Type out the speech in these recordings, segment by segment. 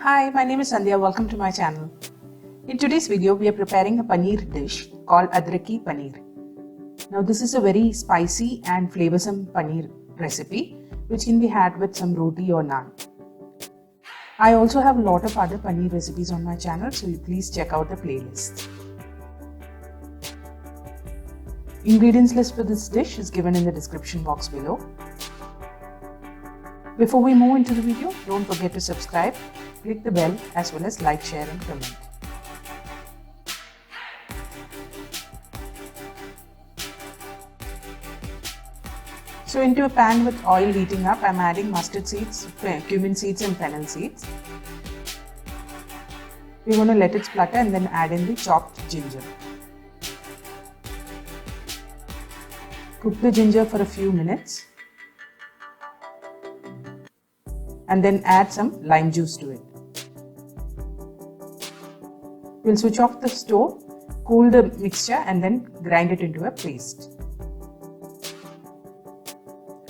Hi, my name is Sandhya. Welcome to my channel. In today's video, we are preparing a paneer dish called Adrakki Paneer. Now, this is a very spicy and flavorsome paneer recipe which can be had with some roti or naan. I also have a lot of other paneer recipes on my channel, so you please check out the playlist. Ingredients list for this dish is given in the description box below. Before we move into the video, don't forget to subscribe, click the bell as well as like, share and comment. So into a pan with oil heating up, I am adding mustard seeds, cumin seeds and fennel seeds. We are going to let it splutter and then add in the chopped ginger. Cook the ginger for a few minutes and then add some lime juice to it. We'll switch off the stove, cool the mixture and then grind it into a paste.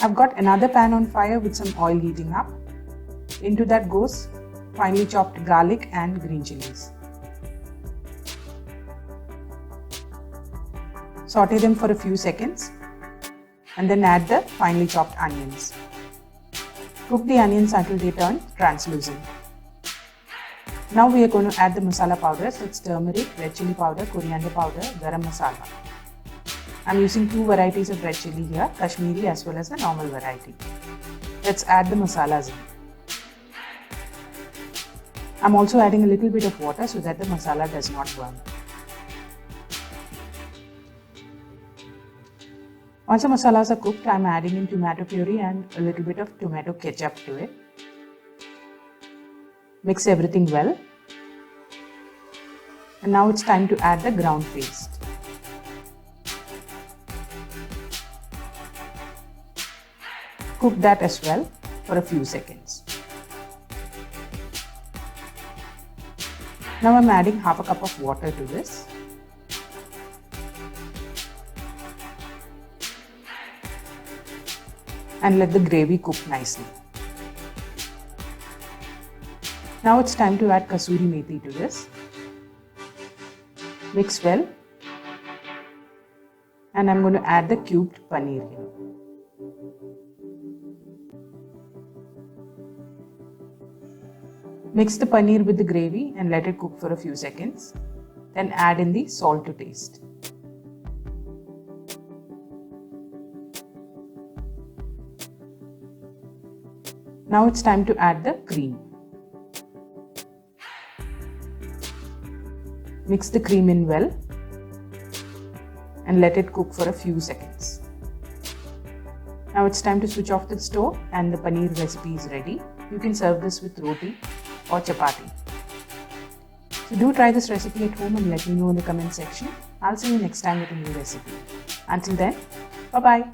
I've got another pan on fire with some oil heating up. Into that goes finely chopped garlic and green chillies. Saute them for a few seconds and then add the finely chopped onions. Cook the onions until they turn translucent. Now we are going to add the masala powders. That's turmeric, red chilli powder, coriander powder, garam masala. I'm using two varieties of red chilli here, Kashmiri as well as the normal variety. Let's add the masalas in. I'm also adding a little bit of water so that the masala does not burn. Once the masalas are cooked, I'm adding in tomato puree and a little bit of tomato ketchup to it. Mix everything well. And now it's time to add the ground paste. Cook that as well for a few seconds. Now I'm adding half a cup of water to this. And let the gravy cook nicely. Now it's time to add Kasoori methi to this. Mix well. And I'm going to add the cubed paneer here. Mix the paneer with the gravy and let it cook for a few seconds. Then add in the salt to taste. Now it's time to add the cream. Mix the cream in well and let it cook for a few seconds. Now it's time to switch off the stove and the paneer recipe is ready. You can serve this with roti or chapati. So do try this recipe at home and let me know in the comment section. I'll see you next time with a new recipe. Until then, bye bye.